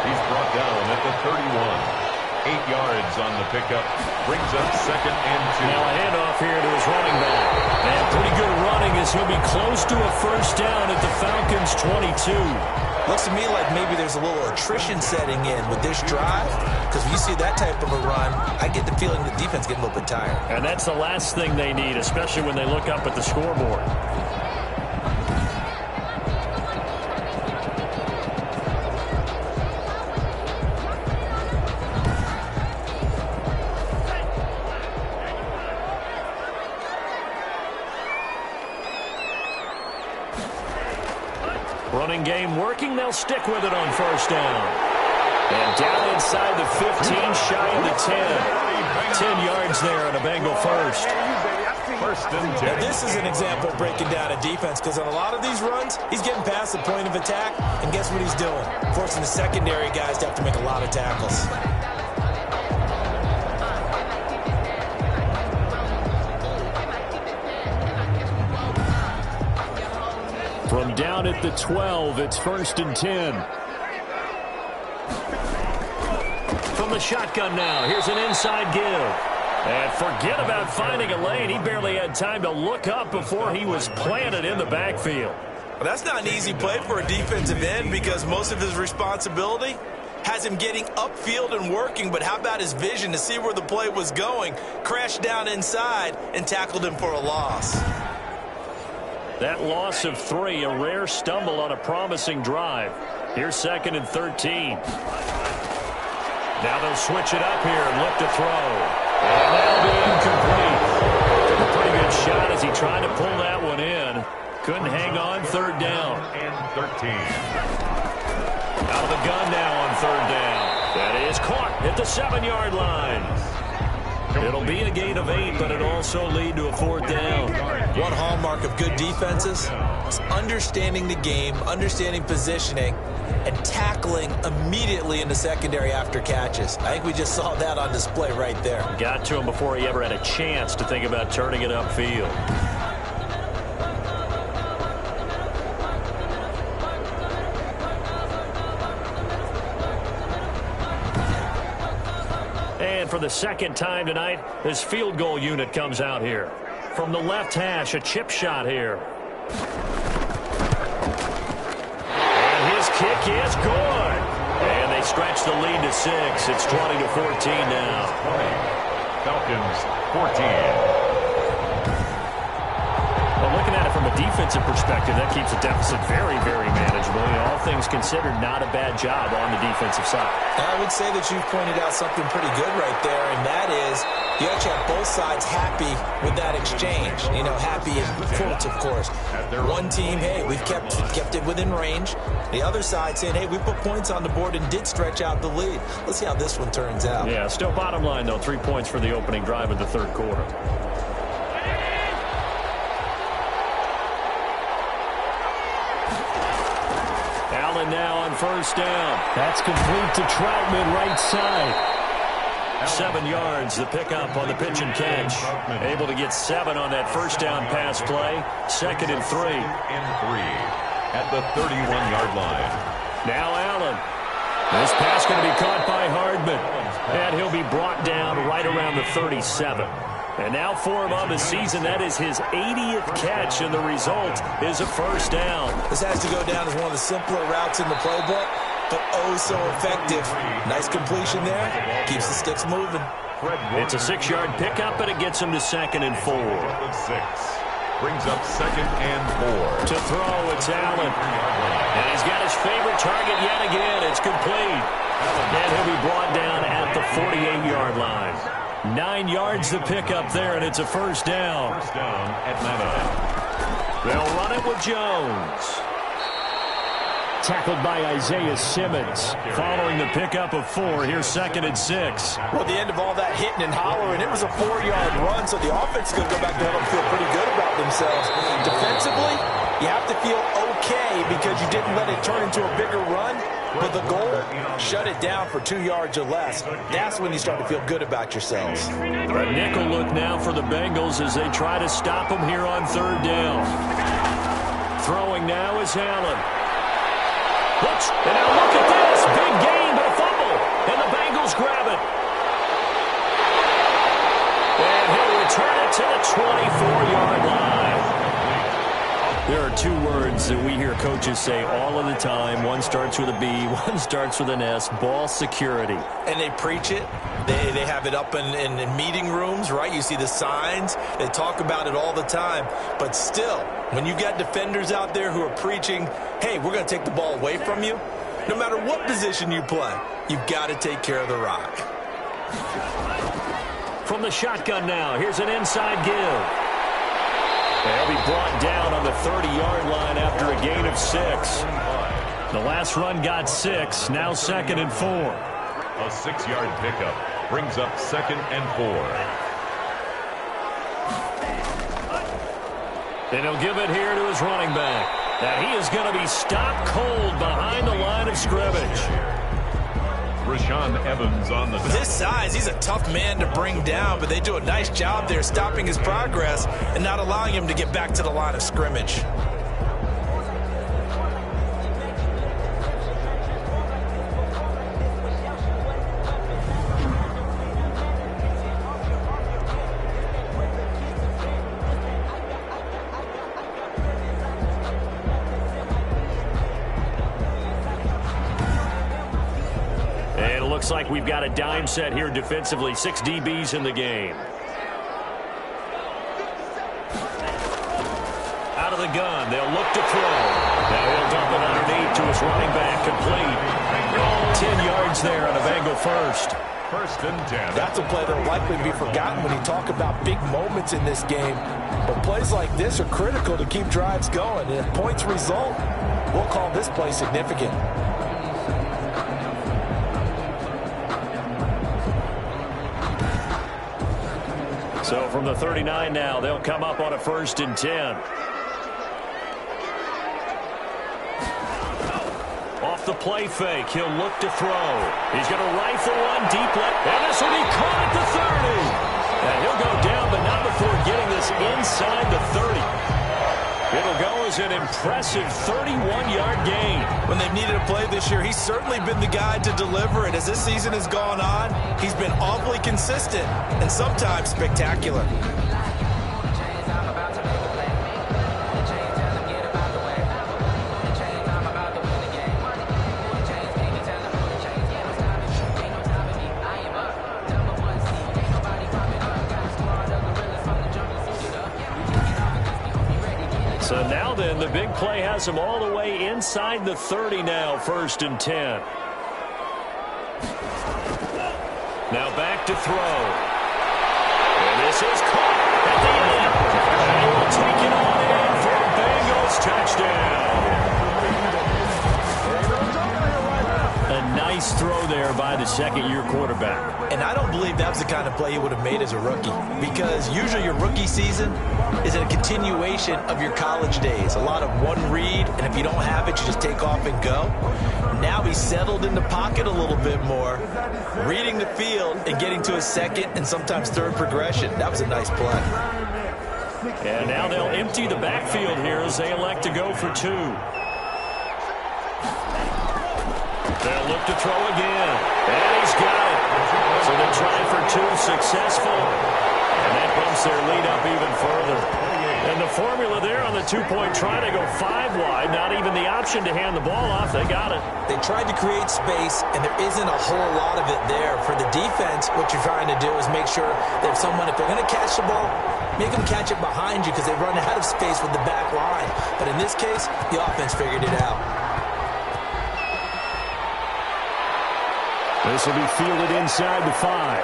He's brought down at the 31. 8 yards on the pickup. Brings up 2nd and 2. Now a handoff here to his running back. And pretty good running as he'll be close to a first down at the Falcons' 22. Looks to me like maybe there's a little attrition setting in with this drive, because when you see that type of a run, I get the feeling the defense getting a little bit tired. And that's the last thing they need, especially when they look up at the scoreboard. Running game working. They'll stick with it on first down. And down inside the 15, shy of the 10. 10 yards there on a Bengal first. First and 10. Now, this is an example of breaking down a defense, because on a lot of these runs, he's getting past the point of attack, and guess what he's doing? Forcing the secondary guys to have to make a lot of tackles. From down at the 12, it's first and 10. From the shotgun now, here's an inside give. And forget about finding a lane. He barely had time to look up before he was planted in the backfield. Well, that's not an easy play for a defensive end, because most of his responsibility has him getting upfield and working, but how about his vision to see where the play was going? Crashed down inside and tackled him for a loss. That loss of 3, a rare stumble on a promising drive. Here's 2nd and 13. Now they'll switch it up here and look to throw. And that'll be incomplete. Took a pretty good shot as he tried to pull that one in. Couldn't hang on, 3rd down. And 13. Out of the gun now on 3rd down. That is caught at the 7-yard line. It'll be a gain of 8, but it'll also lead to a 4th down. One hallmark of good defenses is understanding the game, understanding positioning, and tackling immediately in the secondary after catches. I think we just saw that on display right there. Got to him before he ever had a chance to think about turning it upfield. And for the 2nd time tonight, this field goal unit comes out here. From the left hash, a chip shot here. And his kick is good. And they stretch the lead to 6. It's 20-14 now. Falcons 14. Well, looking at it from a defensive perspective, that keeps the deficit very, very manageable. You know, all things considered, not a bad job on the defensive side. I would say that you've pointed out something pretty good right there, and that is you actually have both sides happy with that exchange. You know, happy in quotes, of course. One team, hey, we've kept it within range. The other side saying, hey, we put points on the board and did stretch out the lead. Let's see how this one turns out. Yeah, still bottom line, though, 3 points for the opening drive of the 3rd quarter. Allen now on first down. That's complete to Troutman, right side. 7 yards, the pickup on the pitch and catch. Able to get 7 on that first down pass play. 2nd and 3. And 3 at the 31-yard line. Now Allen. This pass going to be caught by Hardman. And he'll be brought down right around the 37. And now for him on the season, that is his 80th catch, and the result is a first down. This has to go down as one of the simpler routes in the playbook, but oh so effective. Nice completion there. Keeps the sticks moving. It's a 6-yard pickup, but it gets him to 2nd and 4. 6. Brings up 2nd and 4. To throw, it's Allen. And he's got his favorite target yet again. It's complete. And he'll be brought down at the 48-yard line. 9 yards the pickup there, and it's a first down. First down, Atlanta. They'll run it with Jones. Tackled by Isaiah Simmons. Following the pickup of 4, here's 2nd and 6. Well, at the end of all that hitting and hollering, it was a 4-yard run, so the offense is going to go back to home and feel pretty good about themselves. Defensively, you have to feel okay because you didn't let it turn into a bigger run. But the goal, shut it down for 2 yards or less. That's when you start to feel good about yourselves. A nickel look now for the Bengals as they try to stop them here on 3rd down. Throwing now is Allen. Looks, and now look at this. Big gain, but a fumble. And the Bengals grab it. words that we hear coaches say all of the time. One starts with a B, one starts with an S, ball security. And they preach it. They have it up in meeting rooms, right? You see the signs. They talk about it all the time. But still, when you've got defenders out there who are preaching, hey, we're going to take the ball away from you, no matter what position you play, you've got to take care of the rock. From the shotgun now, here's an inside give. They'll be brought down on the 30-yard line after a gain of 6. The last run got 6, now 2nd and 4. A 6-yard pickup brings up 2nd and 4. And he'll give it here to his running back. Now he is going to be stopped cold behind the line of scrimmage. Rashaan Evans on the With his size, he's a tough man to bring down, but they do a nice job there stopping his progress and not allowing him to get back to the line of scrimmage. Looks like we've got a dime set here defensively. 6 DBs in the game. Out of the gun. They'll look to throw. Now he'll dump it underneath to his running back. Complete. 10 yards there on a Bengal first. 1st and 10. That's a play that will likely be forgotten when you talk about big moments in this game. But plays like this are critical to keep drives going. And if points result, we'll call this play significant. So from the 39 now, they'll come up on a 1st and 10. Off the play fake, he'll look to throw. He's going to rifle one deep left, and this will be caught at the 30. And he'll go down, but not before getting this inside the 30. It'll go as an impressive 31-yard gain. When they've needed a play this year, he's certainly been the guy to deliver it. As this season has gone on, he's been awfully consistent and sometimes spectacular. So now then, the big play has him all the way inside the 30 now, 1st and 10. Now back to throw. And this is caught at the end. And he will take it on in for a Bengals touchdown. A nice throw there by the 2nd-year quarterback. And I don't believe that was the kind of play he would have made as a rookie, because usually your rookie season is a continuation of your college days. A lot of one read, and if you don't have it, you just take off and go. Now he's settled in the pocket a little bit more, reading the field and getting to his 2nd and sometimes 3rd progression. That was a nice play. And now they'll empty the backfield here as they elect to go for 2. They'll look to throw again. And he's got it. So they try for 2, successful. And that bumps their lead up even further. And the formula there on the 2-point try to go 5 wide. Not even the option to hand the ball off. They got it. They tried to create space, and there isn't a whole lot of it there. For the defense, what you're trying to do is make sure that if they're going to catch the ball, make them catch it behind you, because they run out of space with the back line. But in this case, the offense figured it out. This will be fielded inside the 5.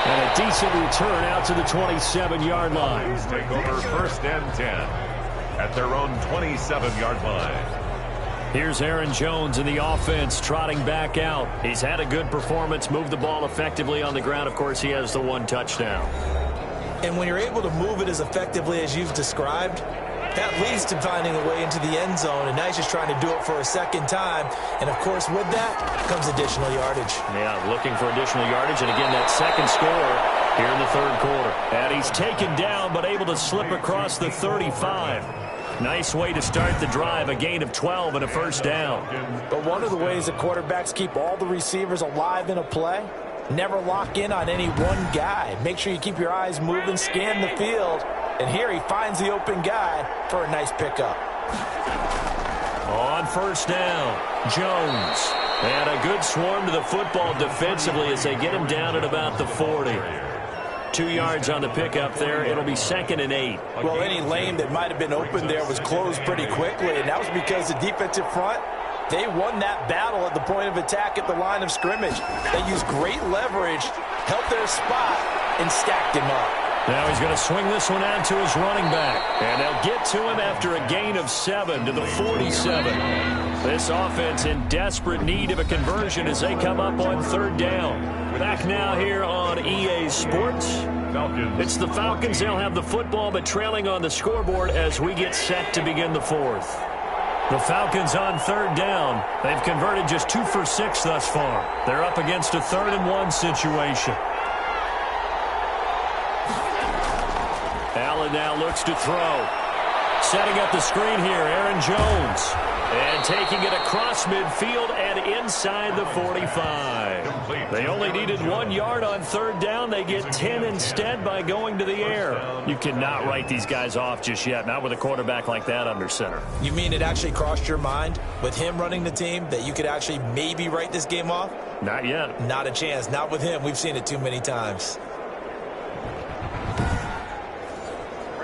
And a decent return out to the 27-yard line. Take over 1st and 10 at their own 27-yard line. Here's Aaron Jones in the offense trotting back out. He's had a good performance, moved the ball effectively on the ground. Of course, he has the 1 touchdown. And when you're able to move it as effectively as you've described, that leads to finding a way into the end zone, and now he's just trying to do it for a 2nd time. And, of course, with that comes additional yardage. Yeah, looking for additional yardage, and again, that 2nd score here in the 3rd quarter. And he's taken down, but able to slip across the 35. Nice way to start the drive, a gain of 12 and a 1st down. But one of the ways that quarterbacks keep all the receivers alive in a play, never lock in on any one guy. Make sure you keep your eyes moving, scan the field, And here he finds the open guy for a nice pickup. On first down, Jones. And a good swarm to the football defensively as they get him down at about the 40. 2 yards on the pickup there. It'll be 2nd and 8. Well, any lane that might have been open there was closed pretty quickly, and that was because the defensive front, they won that battle at the point of attack at the line of scrimmage. They used great leverage, helped their spot, and stacked him up. Now he's going to swing this one out to his running back. And they'll get to him after a gain of 7 to the 47. This offense in desperate need of a conversion as they come up on 3rd down. Back now here on EA Sports. It's the Falcons. They'll have the football, but trailing on the scoreboard as we get set to begin the 4th. The Falcons on 3rd down. They've converted just 2 for 6 thus far. They're up against a 3rd and 1 situation. Allen now looks to throw. Setting up the screen here, Aaron Jones. And taking it across midfield and inside the 45. They only needed 1 yard on 3rd down. They get 10 instead by going to the air. You cannot write these guys off just yet, not with a quarterback like that under center. You mean it actually crossed your mind with him running the team that you could actually maybe write this game off? Not yet. Not a chance. Not with him. We've seen it too many times.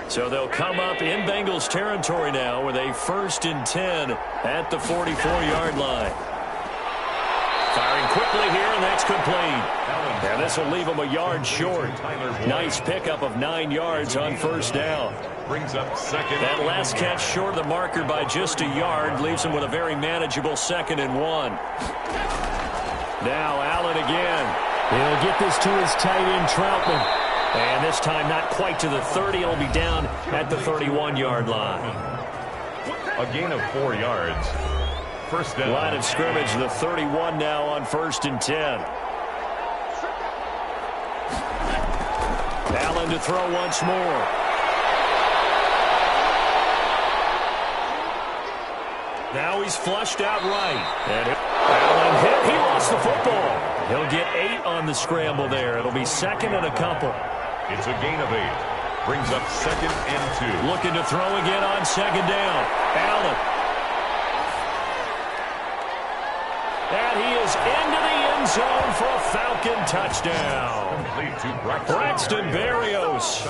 So they'll come up in Bengals territory now with a 1st and 10 at the 44-yard line. Firing quickly here, and that's complete. And this will leave them a yard short. Nice pickup of 9 yards on 1st down. Brings up 2nd. That last catch short of the marker by just a yard leaves them with a very manageable 2nd and 1. Now Allen again. He'll get this to his tight end, Troutman. And this time not quite to the 30. It'll be down at the 31-yard line. A gain of 4 yards. 1st down. Line of scrimmage, the 31 now on 1st and 10. Allen to throw once more. Now he's flushed out right. And Allen hit. He lost the football. He'll get 8 on the scramble there. It'll be 2nd and a couple. It's a gain of 8. Brings up 2nd and 2. Looking to throw again on 2nd down. Allen. And he is into the end zone for a Falcon touchdown. Complete to Braxton Berrios.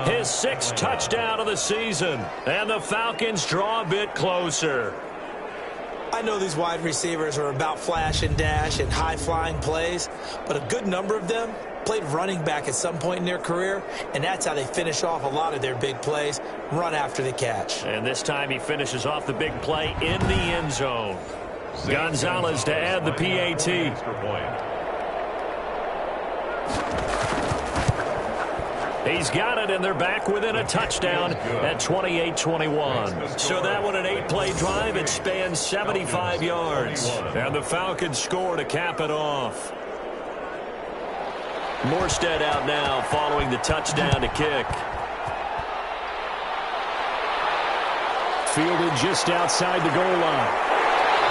His 6th touchdown of the season. And the Falcons draw a bit closer. I know these wide receivers are about flash and dash and high-flying plays, but a good number of them played running back at some point in their career, and that's how they finish off a lot of their big plays, run after the catch. And this time he finishes off the big play in the end zone. Gonzalez to add the PAT. He's got it, and they're back within a touchdown at 28-21. So that one an 8-play drive. It spans 75 yards. And the Falcons score to cap it off. Morstead out now following the touchdown to kick. Fielded just outside the goal line.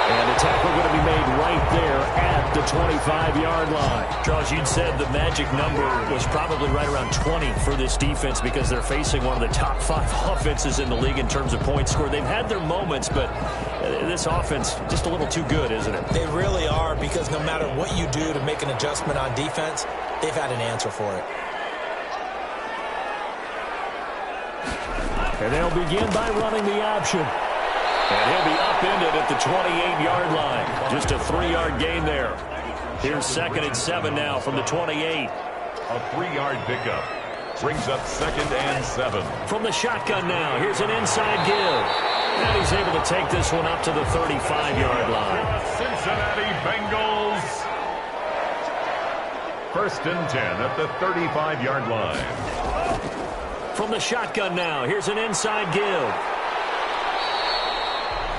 And the tackle going to be made right there at the 25-yard line. Charles, you'd said the magic number was probably right around 20 for this defense because they're facing one of the top 5 offenses in the league in terms of points scored. They've had their moments, but this offense just a little too good, isn't it? They really are, because no matter what you do to make an adjustment on defense, they've had an answer for it. And they'll begin by running the option. And he'll be upended at the 28-yard line. Just a 3-yard gain there. Here's 2nd and 7 now from the 28. A 3-yard pickup. Brings up 2nd and 7. From the shotgun now. Here's an inside give. And he's able to take this one up to the 35-yard line. Cincinnati Bengals. 1st and 10 at the 35-yard line. From the shotgun now. Here's an inside give.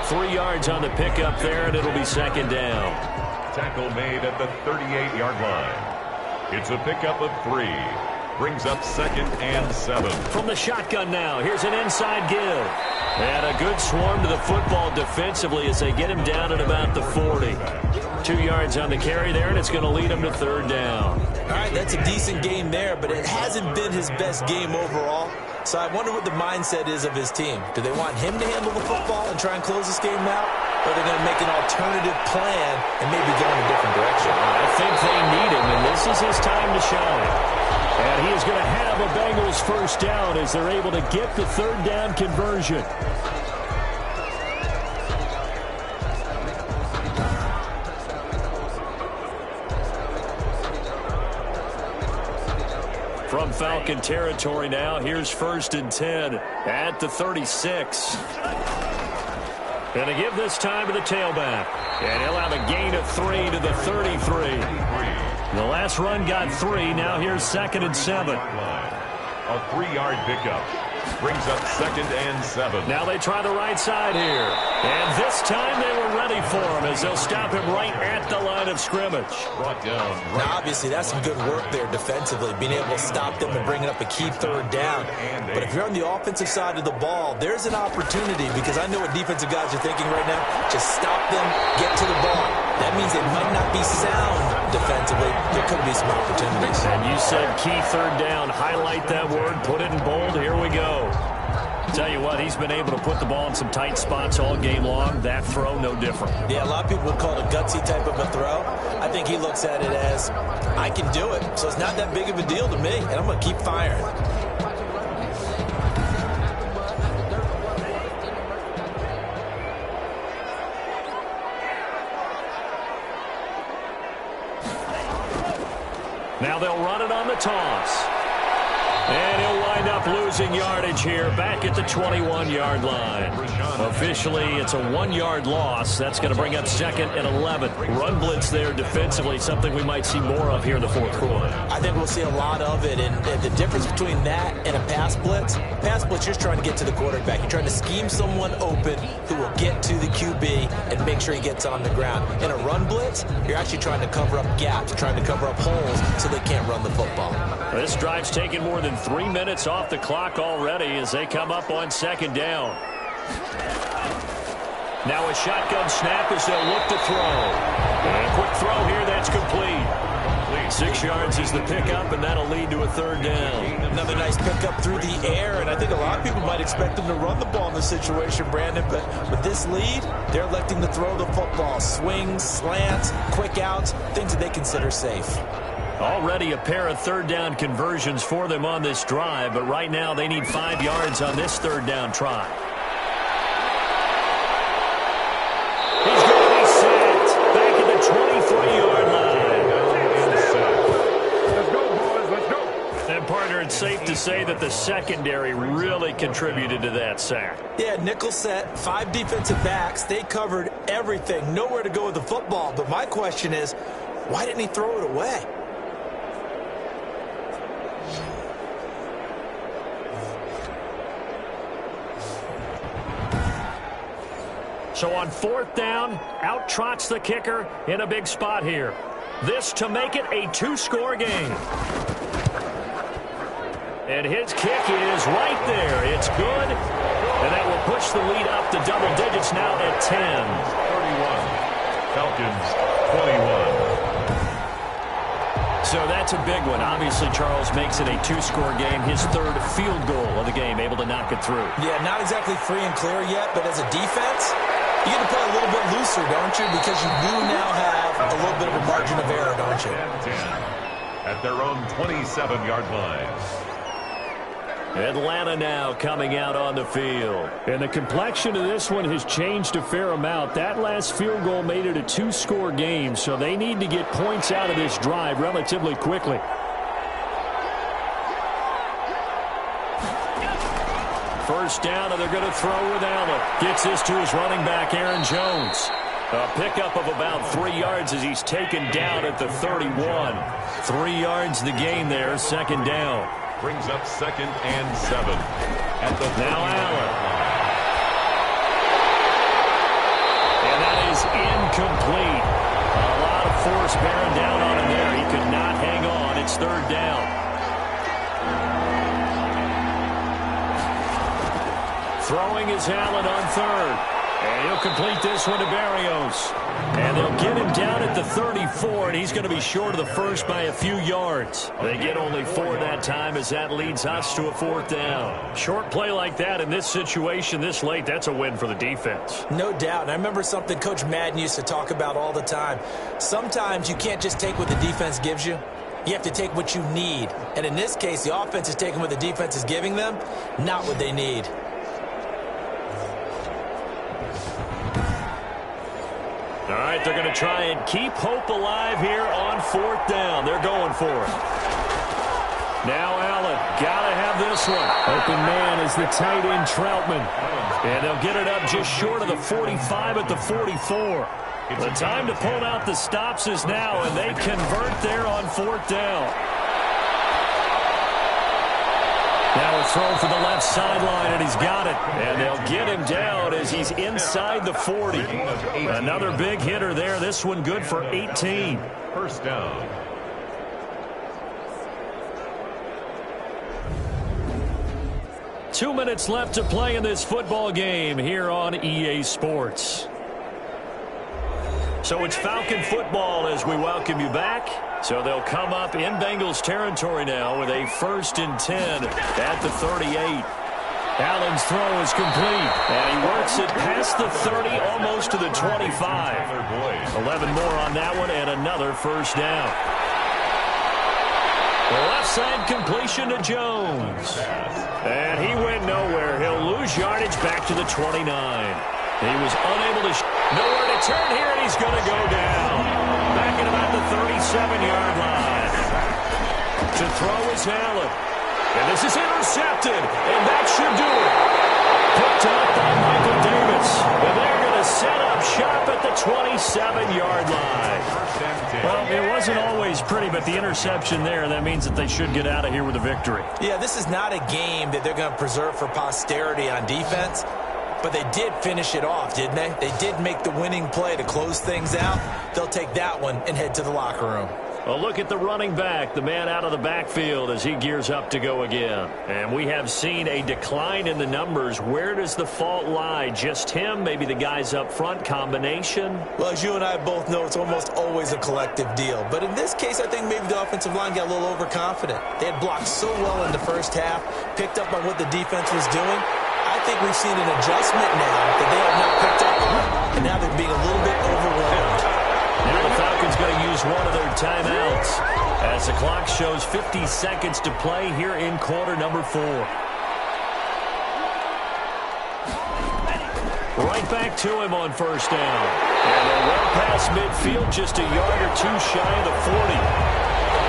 3 yards on the pickup there, and it'll be 2nd down. Tackle made at the 38-yard line. It's a pickup of 3. Brings up 2nd and 7. From the shotgun now, here's an inside give. And a good swarm to the football defensively as they get him down at about the 40. 2 yards on the carry there, and it's going to lead him to 3rd down. All right, that's a decent game there, but it hasn't been his best game overall. So I wonder what the mindset is of his team. Do they want him to handle the football and try and close this game out? Or are they going to make an alternative plan and maybe go in a different direction? I think they need him, and this is his time to shine. And he is going to have a Bengals 1st down as they're able to get the 3rd down conversion. From Falcon territory now, here's 1st and 10 at the 36. Going to give this time to the tailback. And he'll have a gain of 3 to the 33. The last run got 3. Now here's 2nd and 7. A 3-yard pickup. Brings up 2nd and 7. Now they try the right side here. And this time they were ready for him as they'll stop him right at the line of scrimmage. Brought down. Now, obviously, that's some good work there defensively, being able to stop them and bringing up a key 3rd down. But if you're on the offensive side of the ball, there's an opportunity, because I know what defensive guys are thinking right now. Just stop them, get to the ball. That means they might not be sound defensively. There could be some opportunities. And you said key 3rd down. Highlight that word. Put it in bold. Here we go. Tell you what, he's been able to put the ball in some tight spots all game long. That throw, no different. Yeah, a lot of people would call it a gutsy type of a throw. I think he looks at it as, I can do it. So it's not that big of a deal to me, and I'm going to keep firing. Now they'll run it on the toss. And he'll wind up losing yardage here back at the 21-yard line. Officially, it's a 1-yard loss. That's going to bring up 2nd and 11. Run blitz there defensively, something we might see more of here in the 4th quarter. I think we'll see a lot of it, and the difference between that and a pass blitz, you're just trying to get to the quarterback. You're trying to scheme someone open who will get to the QB and make sure he gets on the ground. In a run blitz, you're actually trying to cover up gaps, trying to cover up holes so they can't run the football. This drive's taken more than 3 minutes off the clock already as they come up on 2nd down. Now a shotgun snap as they'll look to throw. And a quick throw here, that's complete. 6 yards is the pickup, and that'll lead to a 3rd down. Another nice pickup through the air, and I think a lot of people might expect them to run the ball in this situation, Brandon, but with this lead, they're electing to throw the football. Swings, slants, quick outs, things that they consider safe. Already a pair of 3rd down conversions for them on this drive, but right now they need 5 yards on this 3rd down try. He's going to be sacked back at the 23-yard line. Let's go, boys. Let's go. And, partner, it's safe to say that the secondary really contributed to that sack. Yeah, nickel set, 5 defensive backs. They covered everything. Nowhere to go with the football. But my question is, why didn't he throw it away? So on 4th down, out trots the kicker in a big spot here. This to make it a 2-score game. And his kick is right there. It's good. And that will push the lead up to double digits now at 10. 31. Falcons 21. So that's a big one. Obviously, Charles makes it a 2-score game. His 3rd field goal of the game, able to knock it through. Yeah, not exactly free and clear yet, but as a defense, you got to play a little bit looser, don't you? Because you do now have a little bit of a margin of error, don't you? 10 at their own 27-yard line. Atlanta now coming out on the field. And the complexion of this one has changed a fair amount. That last field goal made it a 2-score game, so they need to get points out of this drive relatively quickly. First down, and they're going to throw with Allen. Gets this to his running back, Aaron Jones. A pickup of about 3 yards as he's taken down at the 31. 3 yards the gain there, 2nd down. Brings up 2nd and 7 at the now Allen. And that is incomplete. A lot of force bearing down on him there. He could not hang on. It's 3rd down. Throwing is Allen on 3rd. And he'll complete this one to Berrios. And they'll get him down at the 34, and he's going to be short of the first by a few yards. They get only 4 that time as that leads us to a 4th down. Short play like that in this situation this late, that's a win for the defense. No doubt. And I remember something Coach Madden used to talk about all the time. Sometimes you can't just take what the defense gives you. You have to take what you need. And in this case, the offense is taking what the defense is giving them, not what they need. All right, they're going to try and keep hope alive here on 4th down. They're going for it. Now Allen, got to have this one. Open man is the tight end Troutman. And they'll get it up just short of the 45 at the 44. The time to pull out the stops is now, and they convert there on 4th down. Now a throw for the left sideline, and he's got it. And they'll get him down as he's inside the 40. Another big hitter there. This one good for 18. First down. Two minutes left to play in this football game here on EA Sports. So it's Falcon football as we welcome you back. So they'll come up in Bengals territory now with a 1st and 10 at the 38. Allen's throw is complete, and he works it past the 30, almost to the 25. 11 more on that one, and another 1st down. The left side completion to Jones. And he went nowhere. He'll lose yardage back to the 29. He was unable to nowhere to turn here, and he's going to go down. Back at about the 37-yard line. To throw is Allen. And this is intercepted, and that should do it. Picked up by Michael Davis. And they're going to set up shop at the 27-yard line. Well, it wasn't always pretty, but the interception there, that means that they should get out of here with a victory. Yeah, this is not a game that they're going to preserve for posterity on defense. But they did finish it off, didn't they? They did make the winning play to close things out. They'll take that one and head to the locker room. A look at the running back, the man out of the backfield as he gears up to go again. And we have seen a decline in the numbers. Where does the fault lie? Just him? Maybe the guys up front? Combination? Well, as you and I both know, it's almost always a collective deal. But in this case, I think maybe the offensive line got a little overconfident. They had blocked so well in the first half, picked up on what the defense was doing. I think we've seen an adjustment now that they have not picked up on, and now they're being a little bit overwhelmed. Now the Falcons going to use one of their timeouts as the clock shows 50 seconds to play here in quarter number 4. Right back to him on 1st down. And they're well past midfield, just a yard or two shy of the 40.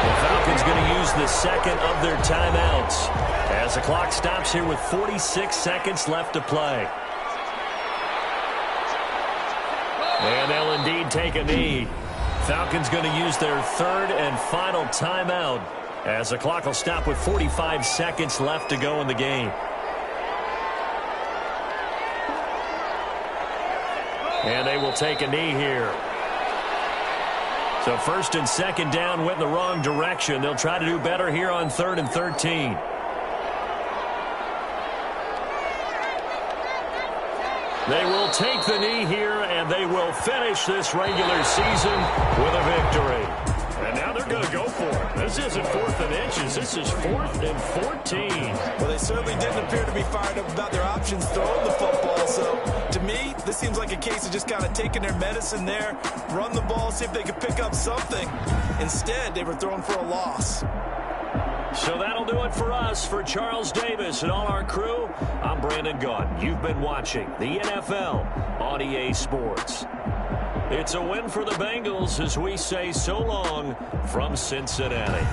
The Falcons going to use the second of their timeouts as the clock stops here with 46 seconds left to play. And they'll indeed take a knee. Falcons going to use their 3rd and final timeout as the clock will stop with 45 seconds left to go in the game. And they will take a knee here. So 1st and 2nd down went in the wrong direction. They'll try to do better here on 3rd and 13. They will take the knee here, and they will finish this regular season with a victory. And now they're going to go for it. This isn't 4th and inches. This is 4th and 14. Well, they certainly didn't appear to be fired up about their options throwing the football. So, to me, this seems like a case of just kind of taking their medicine there, run the ball, see if they could pick up something. Instead, they were throwing for a loss. So that'll do it for us. For Charles Davis and all our crew, I'm Brandon Gaudin. You've been watching the NFL on EA Sports. It's a win for the Bengals as we say so long from Cincinnati.